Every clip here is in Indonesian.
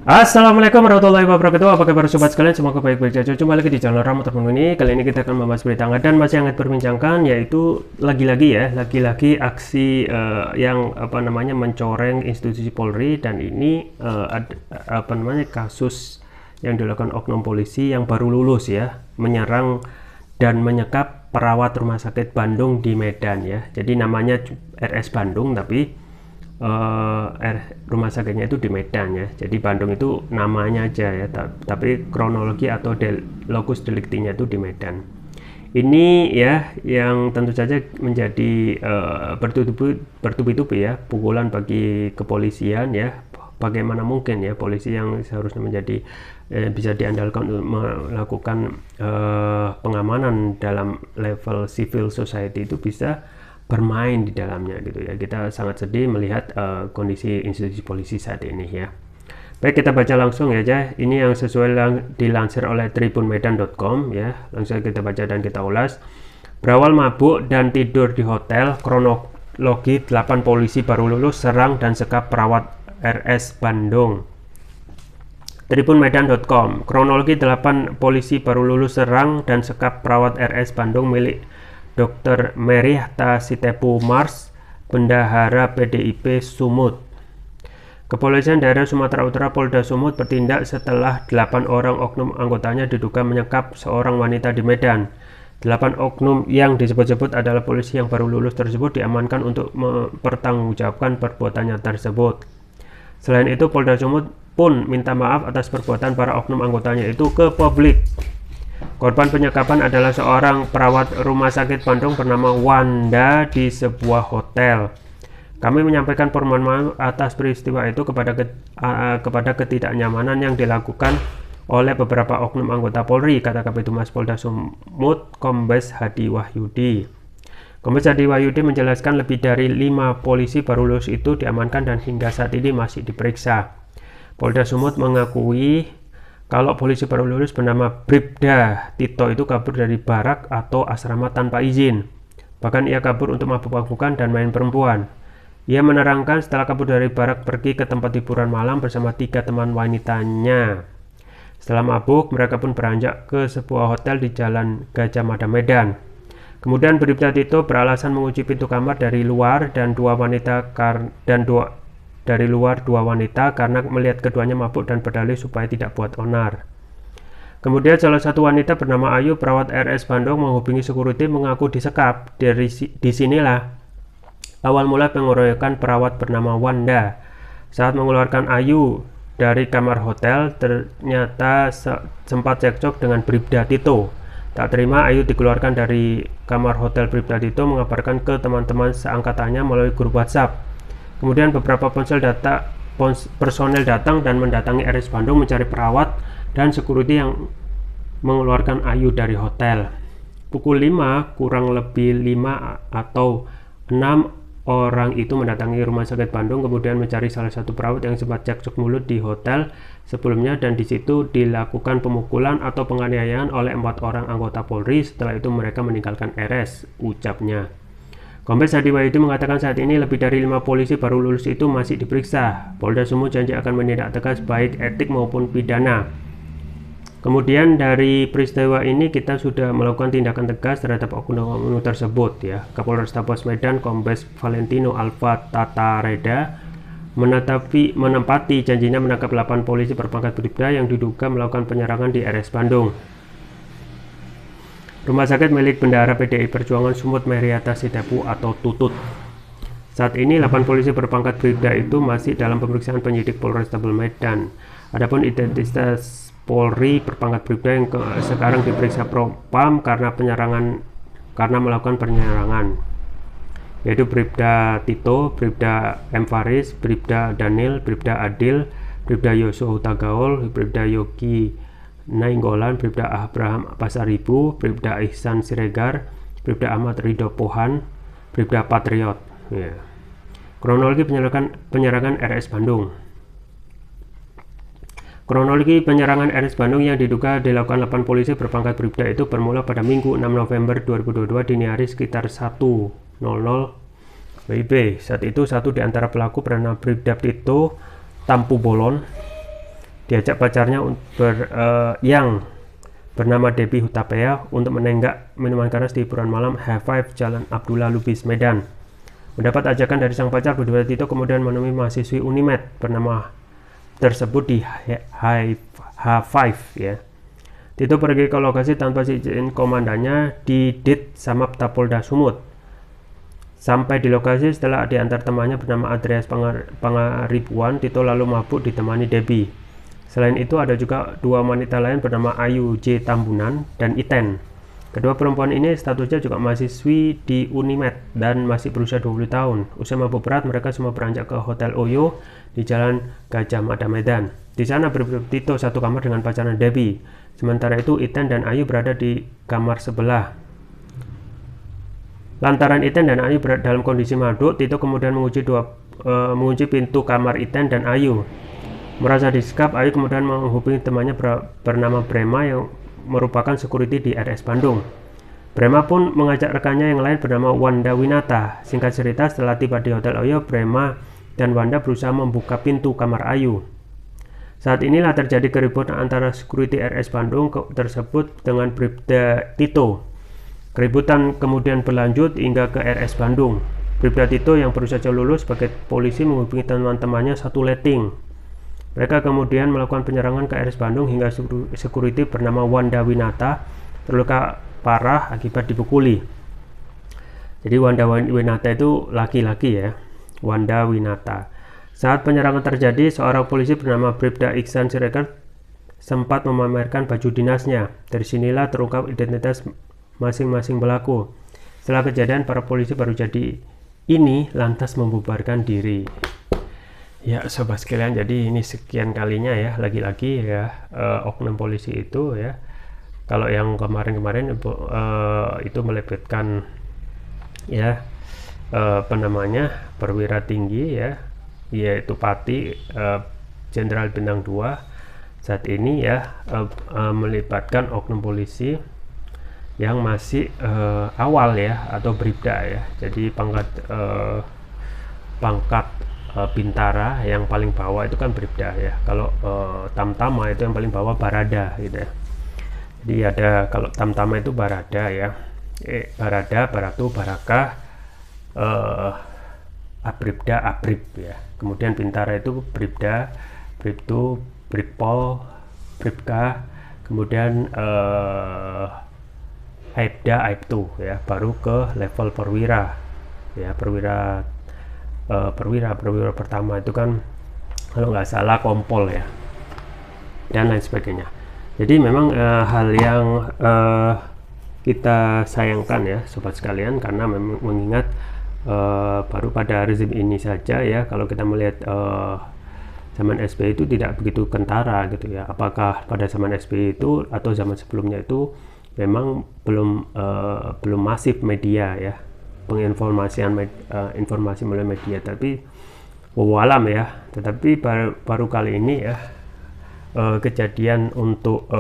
Assalamualaikum warahmatullahi wabarakatuh. Apa kabar sobat sekalian? Semoga baik-baik saja. Jumpa lagi di channel Rama Terpenu ini. Kali ini kita akan membahas berita hangat dan masih hangat perbincangkan, yaitu lagi-lagi aksi yang mencoreng institusi Polri, dan ini kasus yang dilakukan oknum polisi yang baru lulus ya, menyerang dan menyekap perawat rumah sakit Bandung di Medan ya. Jadi namanya RS Bandung, tapi rumah sakitnya itu di Medan ya. Jadi Bandung itu namanya aja ya, tapi kronologi atau lokus deliktinya itu di Medan. Ini ya yang tentu saja menjadi bertubi-tubi ya pukulan bagi kepolisian ya. Bagaimana mungkin ya polisi yang seharusnya menjadi bisa diandalkan untuk melakukan pengamanan dalam level civil society itu bisa bermain di dalamnya gitu ya. Kita sangat sedih melihat kondisi institusi polisi saat ini ya. Baik, kita baca langsung ya aja. Ini yang sesuai dilansir oleh tribunmedan.com ya. Langsung kita baca dan kita ulas. Berawal mabuk dan tidur di hotel, kronologi 8 polisi baru lulus serang dan sekap perawat RS Bandung. Tribunmedan.com, kronologi 8 polisi baru lulus serang dan sekap perawat RS Bandung milik Dr. Meriahta Sitepu Mars, Bendahara PDIP Sumut. Kepolisian Daerah Sumatera Utara Polda Sumut bertindak setelah 8 orang oknum anggotanya diduga menyekap seorang wanita di Medan. 8 oknum yang disebut-sebut adalah polisi yang baru lulus tersebut diamankan untuk mempertanggungjawabkan perbuatannya tersebut. Selain itu, Polda Sumut pun minta maaf atas perbuatan para oknum anggotanya itu ke publik. Korban penyekapan adalah seorang perawat rumah sakit Bandung bernama Wanda di sebuah hotel. Kami menyampaikan permohonan maaf atas peristiwa itu kepada ketidaknyamanan yang dilakukan oleh beberapa oknum anggota Polri, kata Kabid Humas Polda Sumut, Kombes Hadi Wahyudi. Kombes Hadi Wahyudi menjelaskan lebih dari 5 polisi baru lulus itu diamankan dan hingga saat ini masih diperiksa. Polda Sumut mengakui kalau polisi baru lulus bernama Bribda Tito itu kabur dari barak atau asrama tanpa izin. Bahkan ia kabur untuk mabuk-mabukan dan main perempuan. Ia menerangkan setelah kabur dari barak pergi ke tempat hiburan malam bersama 3 teman wanitanya. Setelah mabuk, mereka pun beranjak ke sebuah hotel di Jalan Gajah Mada Medan. Kemudian Bribda Tito beralasan mengunci pintu kamar dari luar dan dua wanita karena melihat keduanya mabuk dan berdalih supaya tidak buat onar. Kemudian salah satu wanita bernama Ayu, perawat RS Bandung, menghubungi security mengaku disekap. Disinilah awal mula pengeroyokan perawat bernama Wanda. Saat mengeluarkan Ayu dari kamar hotel, ternyata sempat cekcok dengan Bribda Tito. Tak terima Ayu dikeluarkan dari kamar hotel, Bribda Tito mengabarkan ke teman-teman seangkatannya melalui grup WhatsApp. Kemudian beberapa personel datang dan mendatangi RS Bandung mencari perawat dan security yang mengeluarkan Ayu dari hotel. Pukul 5 kurang lebih 5 atau 6 orang itu mendatangi rumah sakit Bandung kemudian mencari salah satu perawat yang sempat cekcok mulut di hotel sebelumnya, dan di situ dilakukan pemukulan atau penganiayaan oleh 4 orang anggota Polri. Setelah itu mereka meninggalkan RS, ucapnya. Kombes Hadi Wahyudi mengatakan saat ini lebih dari 5 polisi baru lulus itu masih diperiksa. Polda Sumut janji akan menindak tegas baik etik maupun pidana. Kemudian dari peristiwa ini kita sudah melakukan tindakan tegas terhadap oknum tersebut ya. Kapolrestabes Medan Kombes Valentino Alfa Tatareda menempati janjinya menangkap 8 polisi berpangkat bribda yang diduga melakukan penyerangan di RS Bandung. Rumah sakit milik Bendahara PDI Perjuangan Sumut Meriahta Sitepu atau Tutut. Saat ini 8 polisi berpangkat bribda itu masih dalam pemeriksaan penyidik Polrestabes Medan. Adapun identitas Polri berpangkat bribda yang sekarang diperiksa Propam karena melakukan penyerangan, yaitu Bribda Tito, Bribda M. Faris, Bribda Daniel, Bribda Adil, Bribda Yosua Huta Gaul, Bribda Yogi Nainggolan, Bribda Abraham Pasaribu, Bribda Ihsan Siregar, Bribda Ahmad Ridho Pohan, Bribda Patriot ya. Kronologi penyerangan RS Bandung. Kronologi penyerangan RS Bandung yang diduga dilakukan 8 polisi berpangkat bribda itu bermula pada Minggu 6 November 2022 dini hari sekitar 1.00 WIB. Saat itu satu di antara pelaku bernama Bribda Tito Tampu Bolon diajak pacarnya yang bernama Debbie Hutapea untuk menenggak minuman keras di hiburan malam High Five Jalan Abdullah Lubis, Medan. Mendapat ajakan dari sang pacar, berdua Tito kemudian menemui mahasiswi Unimed bernama tersebut di H5 ya. Tito pergi ke lokasi tanpa izin komandannya di Dit Samapta Polda Sumut. Sampai di lokasi setelah diantar temannya bernama Andreas Pangaribuan, Tito lalu mabuk ditemani Debbie. Selain itu ada juga dua wanita lain bernama Ayu J. Tambunan dan Iten. Kedua perempuan ini statusnya juga mahasiswi di Unimed dan masih berusia 20 tahun. Usai mabuk berat, mereka semua beranjak ke Hotel Oyo di Jalan Gajah Mada, Medan. Di sana Tito satu kamar dengan pacarnya Debbie. Sementara itu Iten dan Ayu berada di kamar sebelah. Lantaran Iten dan Ayu berada dalam kondisi mabuk, Tito kemudian mengunci pintu kamar Iten dan Ayu. Merasa disekap, Ayu kemudian menghubungi temannya bernama Brema yang merupakan security di RS Bandung. Brema pun mengajak rekannya yang lain bernama Wanda Winata. Singkat cerita, setelah tiba di Hotel Oyo, Brema dan Wanda berusaha membuka pintu kamar Ayu. Saat inilah terjadi keributan antara security RS Bandung tersebut dengan Bribda Tito. Keributan kemudian berlanjut hingga ke RS Bandung. Bribda Tito yang baru saja lulus sebagai polisi menghubungi teman-temannya satu letting. Mereka kemudian melakukan penyerangan ke RS Bandung hingga security bernama Wanda Winata terluka parah akibat dipukuli. Jadi Wanda Winata itu laki-laki ya, Wanda Winata. Saat penyerangan terjadi, seorang polisi bernama Bribda Iksan Siregar sempat memamerkan baju dinasnya. Dari sinilah terungkap identitas masing-masing pelaku. Setelah kejadian, para polisi baru jadi ini lantas membubarkan diri. Ya sobat sekalian, jadi ini sekian kalinya ya, lagi-lagi ya oknum polisi itu ya. Kalau yang kemarin-kemarin itu melibatkan ya perwira tinggi ya, yaitu Pati Jenderal Bintang 2. Saat ini ya melibatkan oknum polisi yang masih awal ya, atau bribda ya. Jadi pangkat bintara yang paling bawah itu kan bribda ya. Kalau tamtama itu yang paling bawah barada gitu ya. Jadi ada, kalau tamtama itu barada ya, barada, baratu, baraka, abribda, abrib ya. Kemudian bintara itu bribda, bribtu, bribpol, bribka, kemudian aibda, aibtu ya, baru ke level perwira ya. Perwira pertama itu kan kalau nggak salah kompol ya, dan lain sebagainya. Jadi memang hal yang kita sayangkan ya sobat sekalian, karena memang mengingat baru pada rezim ini saja ya, kalau kita melihat zaman SBY itu tidak begitu kentara gitu ya. Apakah pada zaman SBY itu atau zaman sebelumnya itu memang belum masif media ya, penginformasian informasi melalui media, tapi wawalam ya. Tetapi baru kali ini ya kejadian untuk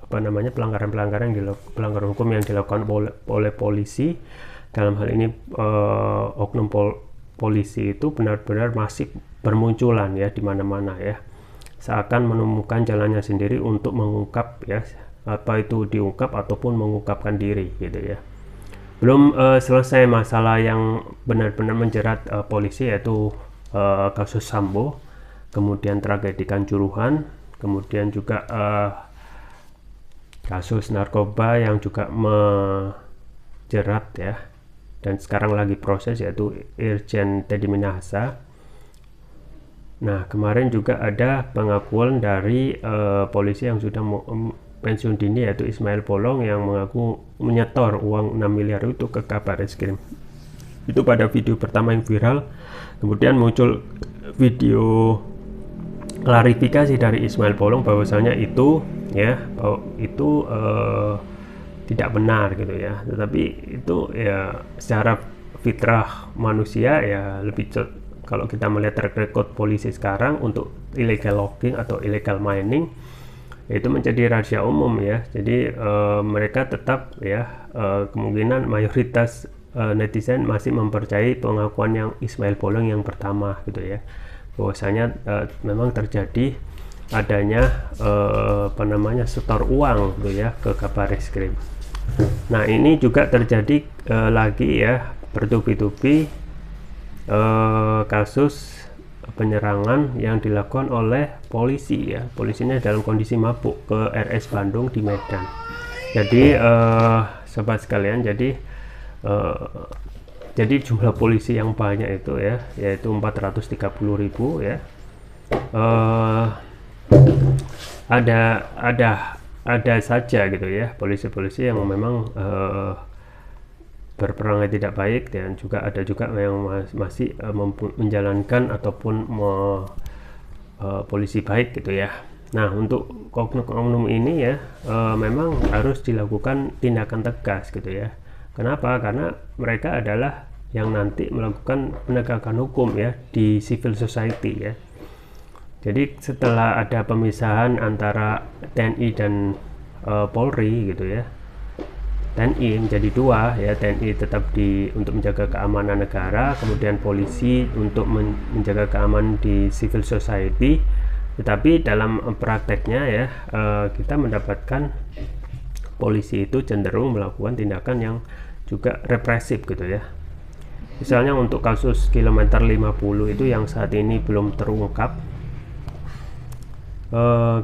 pelanggaran hukum yang dilakukan oleh polisi, dalam hal ini oknum polisi itu benar-benar masih bermunculan ya di mana-mana ya, seakan menemukan jalannya sendiri untuk mengungkap ya, apa itu diungkap ataupun mengungkapkan diri gitu ya. Belum selesai masalah yang benar-benar menjerat polisi, yaitu kasus Sambo, kemudian tragedi Kanjuruhan, kemudian juga kasus narkoba yang juga menjerat ya, dan sekarang lagi proses, yaitu Irjen Teddy Minahasa. Nah, kemarin juga ada pengakuan dari polisi yang sudah pensiun dini, yaitu Ismail Bolong, yang mengaku menyetor uang 6 miliar itu ke Kabareskrim. Itu pada video pertama yang viral. Kemudian muncul video klarifikasi dari Ismail Bolong bahwasanya itu ya, itu tidak benar gitu ya. Tetapi itu ya secara fitrah manusia ya, lebih kalau kita melihat track record polisi sekarang untuk illegal logging atau illegal mining, itu menjadi rahasia umum ya. Jadi mereka tetap ya, kemungkinan mayoritas netizen masih mempercayai pengakuan yang Ismail Bolong yang pertama gitu ya, bahwasanya memang terjadi adanya apa namanya setor uang gitu ya ke Kabareskrim. Nah ini juga terjadi lagi ya bertubi-tubi kasus penyerangan yang dilakukan oleh polisi ya, polisinya dalam kondisi mabuk ke RS Bandung di Medan. Jadi sobat sekalian, jadi jumlah polisi yang banyak itu ya, yaitu 430.000 ya. Ada saja gitu ya polisi-polisi yang memang berperangai tidak baik, dan juga ada juga yang masih menjalankan ataupun polisi baik gitu ya. Nah untuk oknum-oknum ini ya memang harus dilakukan tindakan tegas gitu ya. Kenapa? Karena mereka adalah yang nanti melakukan penegakan hukum ya di civil society ya. Jadi setelah ada pemisahan antara TNI dan Polri gitu ya, TNI menjadi dua ya, TNI tetap untuk menjaga keamanan negara, kemudian polisi untuk menjaga keamanan di civil society. Tetapi dalam prakteknya ya kita mendapatkan polisi itu cenderung melakukan tindakan yang juga represif gitu ya. Misalnya untuk kasus kilometer 50 itu yang saat ini belum terungkap,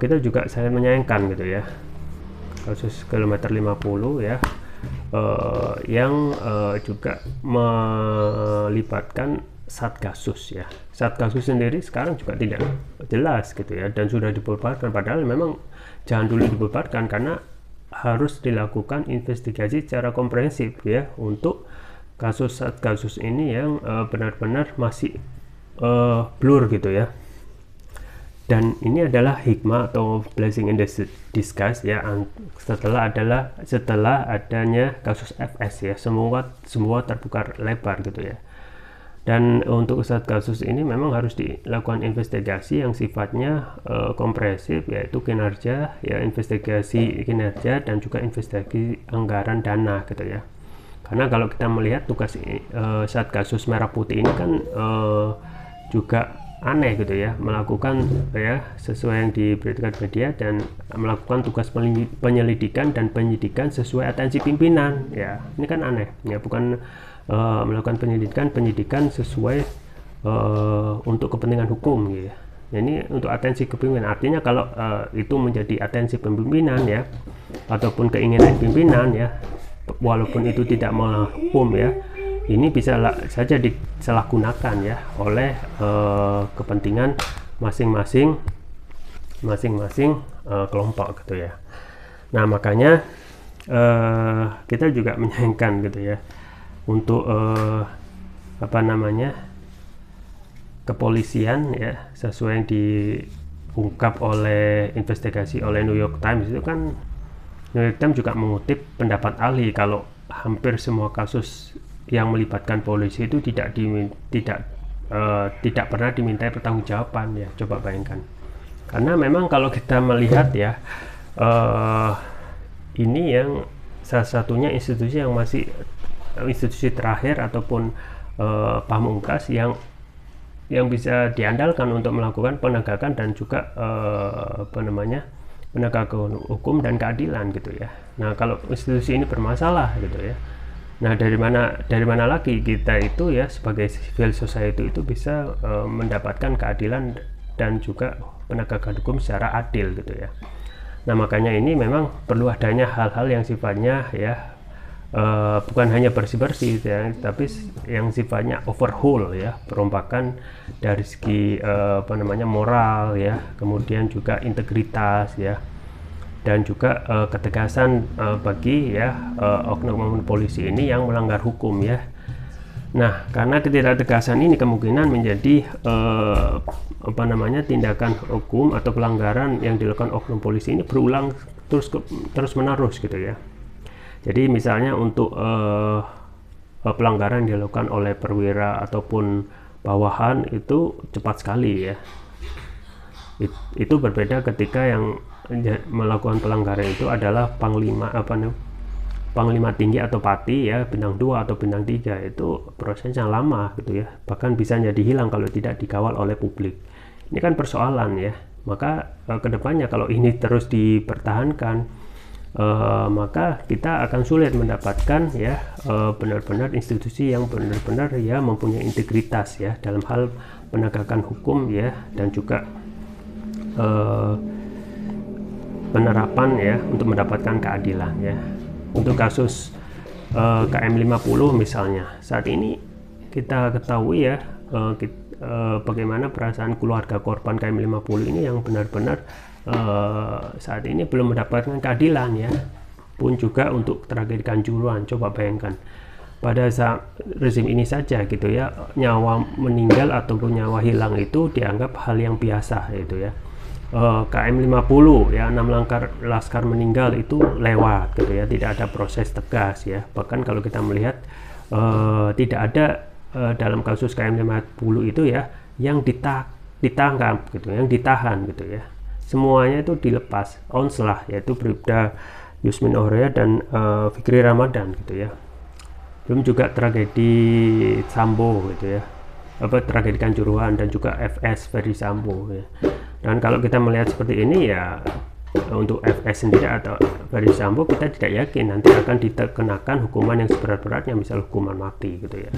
kita juga sangat menyayangkan gitu ya, kasus kilometer 50 ya yang juga melibatkan Satgasus ya. Satgasus sendiri sekarang juga tidak jelas gitu ya, dan sudah dibubarkan, padahal memang jangan dulu dibubarkan karena harus dilakukan investigasi secara komprehensif ya untuk kasus Satgasus ini yang benar-benar masih blur gitu ya. Dan ini adalah hikmah atau blessing in disguise ya, setelah adanya kasus FS ya, semua terbuka lebar gitu ya. Dan untuk kasus ini memang harus dilakukan investigasi yang sifatnya komprehensif, yaitu kinerja ya, investigasi kinerja dan juga investigasi anggaran dana gitu ya. Karena kalau kita melihat tugas Satgasus Merah Putih ini kan juga aneh gitu ya, melakukan ya sesuai yang diberitakan media dan melakukan tugas penyelidikan dan penyidikan sesuai atensi pimpinan ya. Ini kan aneh ya, bukan melakukan penyidikan sesuai untuk kepentingan hukum gitu ya. Ini untuk atensi kepemimpinan, artinya kalau itu menjadi atensi pimpinan ya ataupun keinginan pimpinan ya, walaupun itu tidak menghukum ya, ini bisa saja disalahgunakan ya oleh kepentingan masing-masing kelompok gitu ya. Nah makanya kita juga menyayangkan gitu ya untuk apa namanya kepolisian ya, sesuai yang diungkap oleh investigasi oleh New York Times itu kan, New York Times juga mengutip pendapat ahli kalau hampir semua kasus yang melibatkan polisi itu tidak pernah dimintai pertanggungjawaban ya. Coba bayangkan, karena memang kalau kita melihat ya ini yang salah satunya institusi yang masih institusi terakhir ataupun pamungkas yang bisa diandalkan untuk melakukan penegakan dan juga penegakan hukum dan keadilan gitu ya. Nah kalau institusi ini bermasalah gitu ya, nah dari mana lagi kita itu ya sebagai civil society itu bisa mendapatkan keadilan dan juga penegakan hukum secara adil gitu ya. Nah makanya ini memang perlu adanya hal-hal yang sifatnya ya bukan hanya bersih-bersih ya, tapi yang sifatnya overhaul ya, perombakan dari segi moral ya, kemudian juga integritas ya, dan juga ketegasan bagi ya oknum-oknum polisi ini yang melanggar hukum ya. Nah karena ketidaktegasan ini kemungkinan menjadi tindakan hukum atau pelanggaran yang dilakukan oknum polisi ini berulang terus menerus gitu ya. Jadi misalnya untuk pelanggaran yang dilakukan oleh perwira ataupun bawahan itu cepat sekali ya. Itu berbeda ketika yang melakukan pelanggaran itu adalah panglima tinggi atau pati ya, bintang 2 atau bintang 3, itu prosesnya lama gitu ya, bahkan bisa jadi hilang kalau tidak dikawal oleh publik. Ini kan persoalan ya. Maka kedepannya kalau ini terus dipertahankan, maka kita akan sulit mendapatkan ya benar-benar institusi yang benar-benar ya mempunyai integritas ya dalam hal penegakan hukum ya, dan juga penerapan ya untuk mendapatkan keadilan ya. Untuk kasus KM50 misalnya, saat ini kita ketahui ya bagaimana perasaan keluarga korban KM50 ini yang benar-benar saat ini belum mendapatkan keadilan ya. Pun juga untuk tragedi Kanjuruhan, coba bayangkan pada saat rezim ini saja gitu ya, nyawa meninggal ataupun nyawa hilang itu dianggap hal yang biasa gitu ya. KM50 ya, 6 laskar meninggal itu lewat gitu ya, tidak ada proses tegas ya. Bahkan kalau kita melihat tidak ada dalam kasus KM50 itu ya yang ditangkap gitu, yang ditahan gitu ya. Semuanya itu dilepas onslah, yaitu Bribda Yusmin Ohrea dan Fikri Ramadan gitu ya. Belum juga tragedi Sambo gitu ya, tragedi Kanjuruhan dan juga FS Ferdi Sambo ya. Dan kalau kita melihat seperti ini ya, untuk FS sendiri atau Ferdi Sambo kita tidak yakin nanti akan dikenakan hukuman yang seberat-beratnya, misal hukuman mati gitu ya.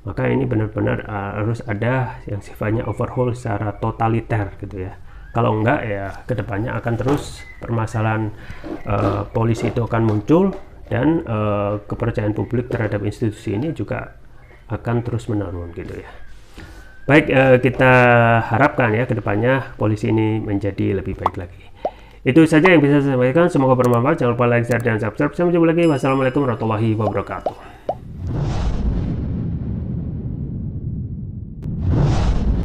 Maka ini benar-benar harus ada yang sifatnya overhaul secara totaliter gitu ya. Kalau enggak ya kedepannya akan terus permasalahan polisi itu akan muncul, dan kepercayaan publik terhadap institusi ini juga akan terus menurun gitu ya. Baik, kita harapkan ya kedepannya polisi ini menjadi lebih baik lagi. Itu saja yang bisa saya sampaikan, semoga bermanfaat. Jangan lupa like, share, dan subscribe. Sampai jumpa lagi. Wassalamualaikum warahmatullahi wabarakatuh.